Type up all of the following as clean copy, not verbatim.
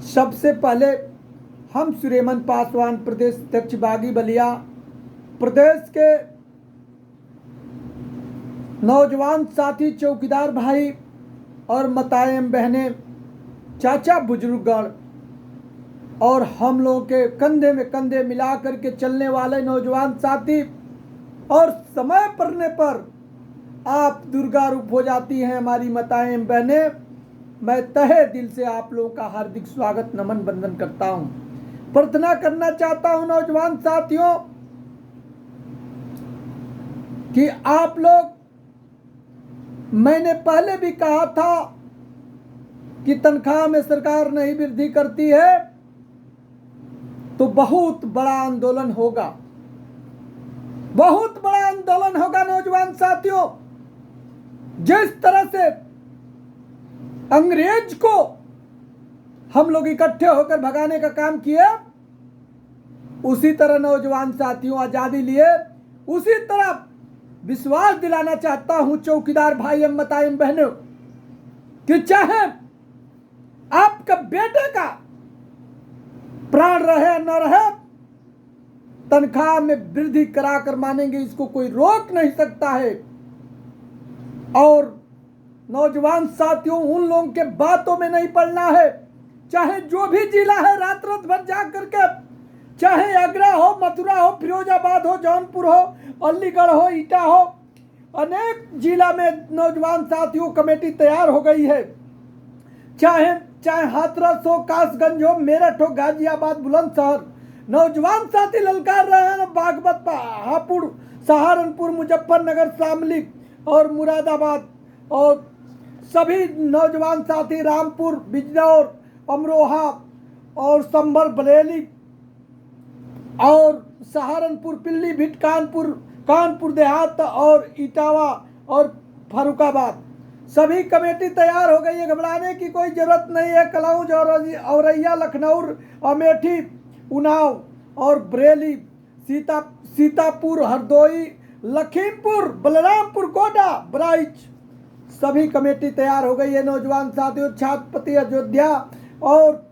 सबसे पहले हम सुरेमन पासवान, प्रदेश अध्यक्ष बागी बलिया, प्रदेश के नौजवान साथी, चौकीदार भाई और माताएं बहनें, चाचा बुजुर्गगण और हम लोगों के कंधे में कंधे मिला करके चलने वाले नौजवान साथी, और समय पड़ने पर आप दुर्गा रूप हो जाती हैं हमारी माताएं बहनें, मैं तहे दिल से आप लोगों का हार्दिक स्वागत, नमन, वंदन करता हूं। प्रार्थना करना चाहता हूं नौजवान साथियों कि आप लोग, मैंने पहले भी कहा था कि तनख्वाह में सरकार नहीं वृद्धि करती है तो बहुत बड़ा आंदोलन होगा, बहुत बड़ा आंदोलन होगा नौजवान साथियों। जिस तरह से अंग्रेज को हम लोग इकट्ठे होकर भगाने का काम किए, उसी तरह नौजवान साथियों आजादी लिए, उसी तरह विश्वास दिलाना चाहता हूं चौकीदार भाई माताएं बहनों कि चाहे आपका बेटे का प्राण रहे न रहे, तनख्वाह में वृद्धि कराकर मानेंगे, इसको कोई रोक नहीं सकता है। और नौजवान साथियों, उन लोगों के बातों में नहीं पड़ना है। चाहे जो भी जिला है, रात रात भर जाग करके, चाहे आगरा हो, मथुरा हो, फिरोजाबाद हो, जौनपुर हो, अलीगढ़ हो, ईटा हो, अनेक जिला में नौजवान साथियों कमेटी तैयार हो गई है। चाहे हाथरस हो, कासगंज हो, मेरठ हो, गाजियाबाद, बुलंदशहर, नौजवान साथी ललकार रहे हैं। बागपत, हापुड़, सहारनपुर, मुजफ्फरनगर, शामली और मुरादाबाद, और सभी नौजवान साथी रामपुर, बिजनौर, अमरोहा और संभल, बरेली और सहारनपुर, पीलीभीत, कानपुर देहात और इटावा और फर्रुखाबाद, सभी कमेटी तैयार हो गई है। घबराने की कोई जरूरत नहीं है। कलौज, औरैया, लखनऊ, अमेठी, उन्नाव और बरेली, सीतापुर, हरदोई, लखीमपुर, बलरामपुर, गोड्डा, बहराइच, सभी कमेटी तैयार हो गई है नौजवान साथियों। छत्रपति, अयोध्या और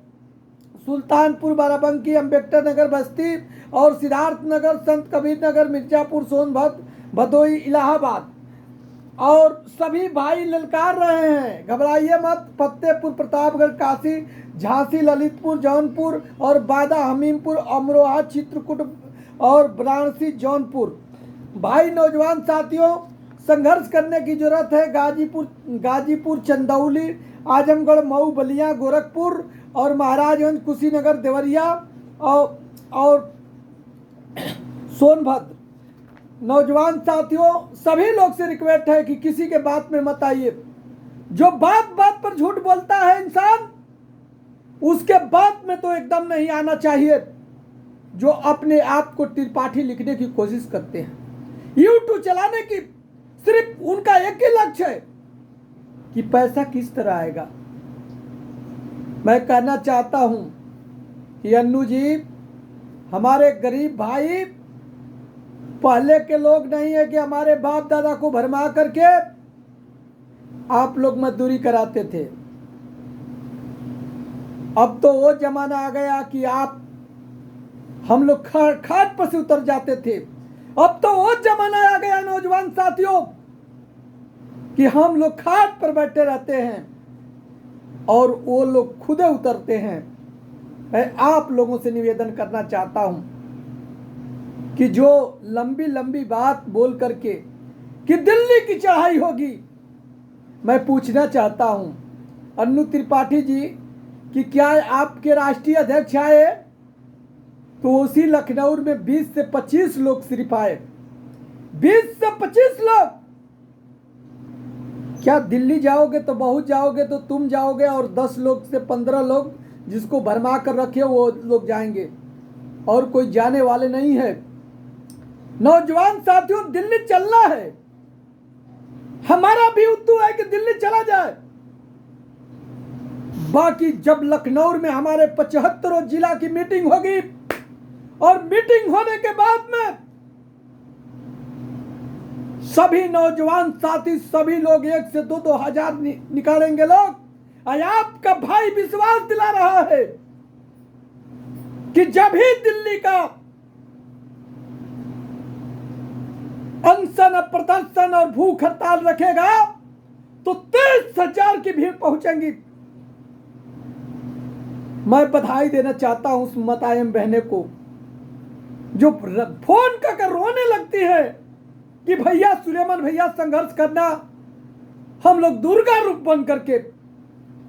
सुल्तानपुर, बाराबंकी, अम्बेडकर नगर, बस्ती और सिद्धार्थ नगर, संत कबीर नगर, मिर्जापुर, सोनभद्र, भदोई, इलाहाबाद, और सभी भाई ललकार रहे हैं, घबराइए मत। फतेहपुर, प्रतापगढ़, काशी, झांसी, ललितपुर, जौनपुर और बादा, हमीरपुर, अमरोहा, चित्रकूट और वाराणसी, जौनपुर। भाई नौजवान साथियों, संघर्ष करने की जरूरत है। गाजीपुर, चंदौली, आजमगढ़, मऊ, बलिया, गोरखपुर और महाराजगंज, कुशीनगर, देवरिया और सोनभद्र। नौजवान साथियों, सभी लोग से रिक्वेस्ट है कि किसी के बात में मत आइए। जो बात बात पर झूठ बोलता है इंसान, उसके बात में तो एकदम नहीं आना चाहिए। जो अपने आप को त्रिपाठी लिखने की कोशिश करते हैं, यूट्यूब चलाने की सिर्फ उनका एक ही लक्ष्य है कि पैसा किस तरह आएगा। मैं कहना चाहता हूं कि अन्नू जी, हमारे गरीब भाई पहले के लोग नहीं है कि हमारे बाप दादा को भरमा करके आप लोग मजदूरी कराते थे। अब तो वो जमाना आ गया कि हम लोग खाट पर से उतर जाते थे। अब तो वो जमाना आ गया नौजवान साथियों कि हम लोग खाट पर बैठे रहते हैं और वो लोग खुदे उतरते हैं। मैं आप लोगों से निवेदन करना चाहता हूं कि जो लंबी लंबी बात बोल करके कि दिल्ली की चढ़ाई होगी, मैं पूछना चाहता हूं अन्नू त्रिपाठी जी कि क्या आपके राष्ट्रीय अध्यक्ष आए तो उसी लखनऊ में 20 से 25 लोग सिर्फ आए, 20 से 25 लोग। क्या दिल्ली जाओगे तो बहुत जाओगे तो तुम जाओगे और 10 लोग से 15 लोग जिसको भरमा कर रखे वो लोग जाएंगे, और कोई जाने वाले नहीं है। नौजवान साथियों, दिल्ली चलना है। हमारा भी उद्दू है कि दिल्ली चला जाए। बाकी जब लखनऊ में हमारे 75 जिला की मीटिंग होगी और मीटिंग होने के बाद में सभी नौजवान साथी, सभी लोग 1 से 2 हजार निकालेंगे लोग आज आपका भाई विश्वास दिला रहा है कि जब ही दिल्ली का अनशन, प्रदर्शन और भूख हड़ताल रखेगा तो 30,000 की भीड़ पहुंचेंगी। मैं बधाई देना चाहता हूं उस मतायम बहने को जो फोन कर रोने लगती है कि भैया सुलेमान भैया संघर्ष करना, हम लोग दुर्गा रूप बन करके,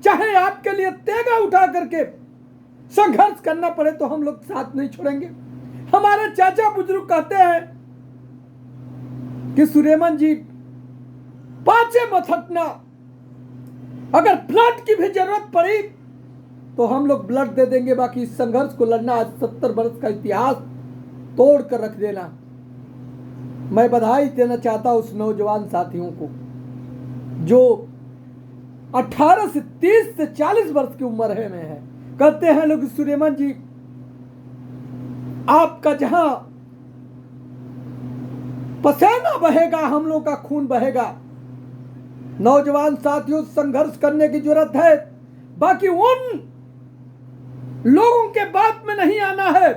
चाहे आपके लिए तेगा उठा करके संघर्ष करना पड़े तो हम लोग साथ नहीं छोड़ेंगे। हमारे चाचा बुजुर्ग कहते हैं कि सुलेमान जी पाचे मत हटना, अगर ब्लड की भी जरूरत पड़ी तो हम लोग ब्लड दे देंगे, बाकी इस संघर्ष को लड़ना, आज 70 वर्ष का इतिहास तोड़ कर रख देना। मैं बधाई देना चाहता हूं उस नौजवान साथियों को जो 18 से 30 से 40 वर्ष की उम्र में है। कहते हैं लोग सुलेमान जी आपका जहां पसीना बहेगा हम लोग का खून बहेगा। नौजवान साथियों संघर्ष करने की जरूरत है, बाकी उन लोगों के बात में नहीं आना है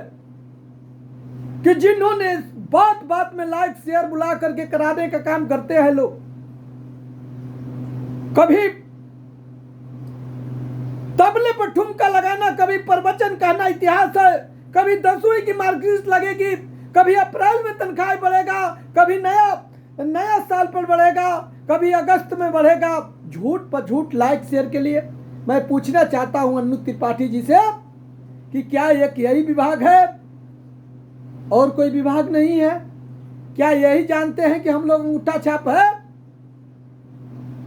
कि जिन्होंने बात बात में लाइक शेयर बुला करके कराने का काम करते हैं लोग। कभी तबले पर ठुमका लगाना, कभी प्रवचन कहना इतिहास है, कभी 10वीं की मार्कशीट लगेगी, कभी अप्रैल में तनख्वाह बढ़ेगा, कभी नया साल पर बढ़ेगा, कभी अगस्त में बढ़ेगा। झूठ पर झूठ लाइक शेयर के लिए मैं पूछना चाहता हूं अनु त्रिपाठी जी से कि क्या एक यही विभाग है और कोई विभाग नहीं है? क्या यही जानते हैं कि हम लोग अंगूठा छाप है?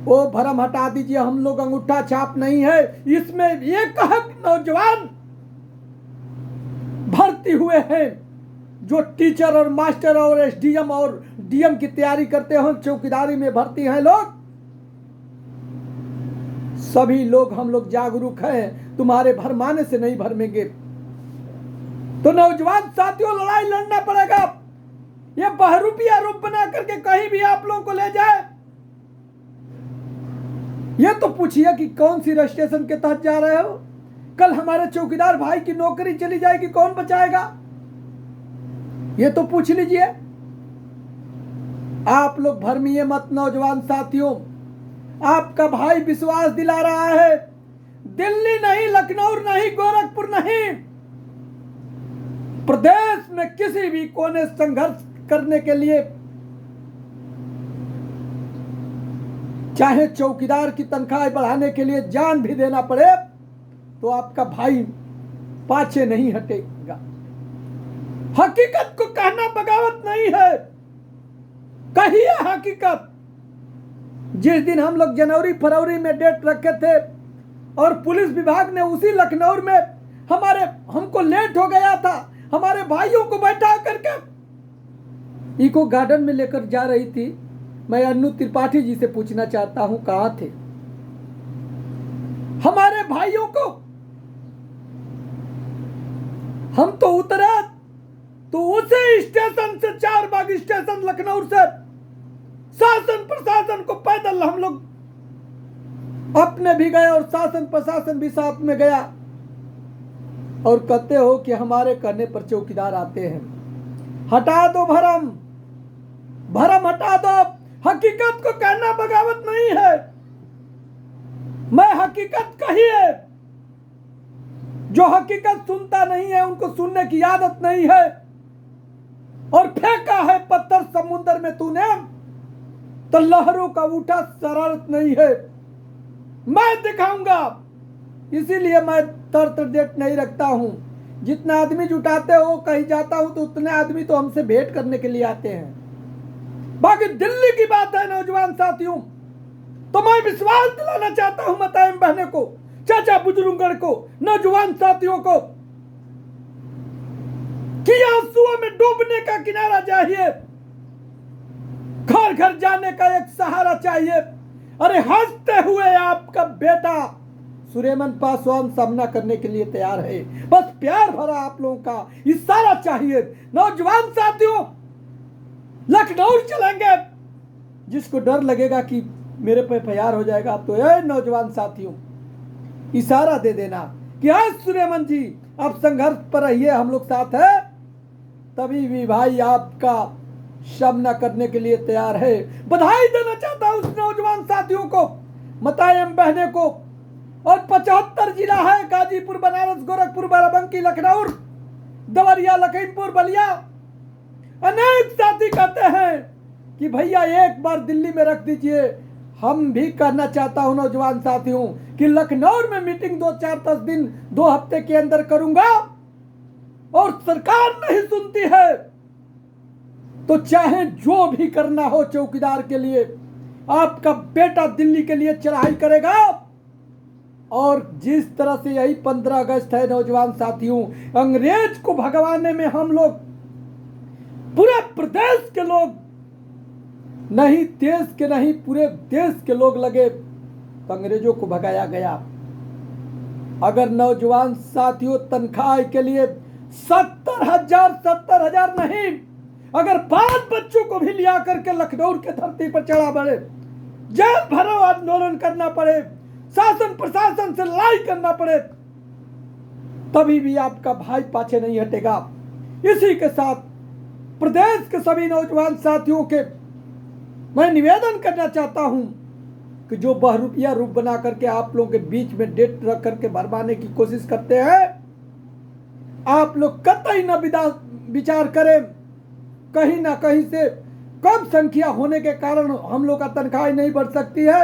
वो भरम हटा दीजिए, हम लोग अंगूठा छाप नहीं है। इसमें एक नौजवान भर्ती हुए हैं जो टीचर और मास्टर और एसडीएम और डीएम की तैयारी करते हैं, चौकीदारी में भर्ती हैं लोग। सभी लोग हम लोग जागरूक हैं, तुम्हारे भरमाने से नहीं भरमेंगे। तो नौजवान साथियों लड़ाई लड़ना पड़ेगा। ये बहरूपी आरोप बना करके कहीं भी आप लोगों को ले जाए, ये तो पूछिए कि कौन सी रजिस्ट्रेशन के तहत जा रहे हो। कल हमारे चौकीदार भाई की नौकरी चली जाएगी, कौन बचाएगा? ये तो पूछ लीजिए। आप लोग भरमिए मत नौजवान साथियों। आपका भाई विश्वास दिला रहा है, दिल्ली नहीं, लखनऊ नहीं, गोरखपुर नहीं, प्रदेश में किसी भी कोने संघर्ष करने के लिए, चाहे चौकीदार की तनख्वाह बढ़ाने के लिए जान भी देना पड़े तो आपका भाई पाछे नहीं हटेगा। हकीकत को कहना बगावत नहीं है, कहिए हकीकत। जिस दिन हम लोग जनवरी फरवरी में डेट रखे थे और पुलिस विभाग ने उसी लखनऊ में हमको लेट हो गया था, हमारे भाइयों को बैठा करके इको गार्डन में लेकर जा रही थी। मैं अनु त्रिपाठी जी से पूछना चाहता हूं कहां थे हमारे भाइयों को? हम तो उतरे तो उसी स्टेशन से, 4 बाग स्टेशन लखनऊ से, शासन प्रशासन को पैदल हम लोग अपने भी गए और शासन प्रशासन भी साथ में गया। और कहते हो कि हमारे कहने पर चौकीदार आते हैं। हटा दो भरम, भरम हटा दो। हकीकत को कहना बगावत नहीं है। मैं हकीकत कही है, जो हकीकत सुनता नहीं है उनको सुनने की आदत नहीं है। और फेंका है पत्थर समुद्र में तूने तो लहरों का उठा शरारत नहीं है। मैं दिखाऊंगा, इसीलिए मैं तर्क डेट नहीं रखता हूं। जितना आदमी जुटाते हो कहीं जाता हूं तो उतने आदमी तो हमसे भेंट करने के लिए आते हैं। बाकी दिल्ली की बात है नौजवान साथियों, तो मैं विश्वास दिलाना चाहता हूं मतायम बहने को, चाचा बुजुर्गों को, नौजवान साथियों को कि आंसुओं में डूबने का किनारा चाहिए, घर घर जाने का एक सहारा चाहिए। अरे हंसते हुए आपका बेटा सुलेमान पासवान सामना करने के लिए तैयार है। बस प्यार भरा आप लोगों का इशारा चाहिए। नौजवान साथियों लखनऊ चलेंगे, जिसको डर लगेगा कि मेरे पे प्यार हो जाएगा तो ये नौजवान साथियों इशारा दे देना कि आज सूर्यमन जी आप संघर्ष पर रहिए, हम लोग साथ हैं, तभी भी भाई आपका सामना करने के लिए तैयार है। बधाई देना चाहता हूं उस नौजवान साथियों को, माताएं बहने को। और 75 जिला है, गाजीपुर, बनारस, गोरखपुर, बाराबंकी, लखनऊ, देवरिया, लखीमपुर, बलिया। अनेक साथी कहते हैं कि भैया एक बार दिल्ली में रख दीजिए। हम भी कहना चाहता हूं नौजवान साथियों कि लखनऊ में मीटिंग 2-4-10 दिन 2 हफ्ते के अंदर करूंगा, और सरकार नहीं सुनती है तो चाहे जो भी करना हो चौकीदार के लिए, आपका बेटा दिल्ली के लिए चढ़ाई करेगा। और जिस तरह से यही 15 अगस्त है नौजवान साथियों, अंग्रेज को भगवाने में हम लोग पूरे प्रदेश के लोग, नहीं देश के नहीं पूरे देश के लोग लगे, तो अंग्रेजों को भगाया गया। अगर नौजवान साथियों तनख्वाह के लिए 70,000 नहीं, अगर 5 बच्चों को भी लिया करके लखनऊ के धरती पर चढ़ा पड़े, जेल भरो आंदोलन करना पड़े, शासन प्रशासन से लड़ाई करना पड़े, तभी भी आपका भाई पाछे नहीं हटेगा। इसी के साथ प्रदेश के सभी नौजवान साथियों के मैं निवेदन करना चाहता हूं कि जो बहरूपिया रूप बना करके आप लोगों के बीच में डेट रख करके भरवाने की कोशिश करते हैं, आप लोग कतई न विचार करें। कहीं ना कहीं से कम संख्या होने के कारण हम लोग का तनख्वाह नहीं बढ़ सकती है।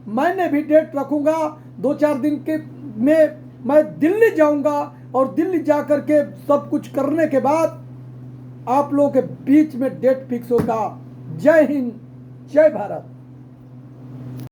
मैंने भी डेट रखूंगा 2-4 दिन के में मैं दिल्ली जाऊंगा, और दिल्ली जा करके सब कुछ करने के बाद आप लोगों के बीच में डेट फिक्स होगा। जय हिंद, जय भारत।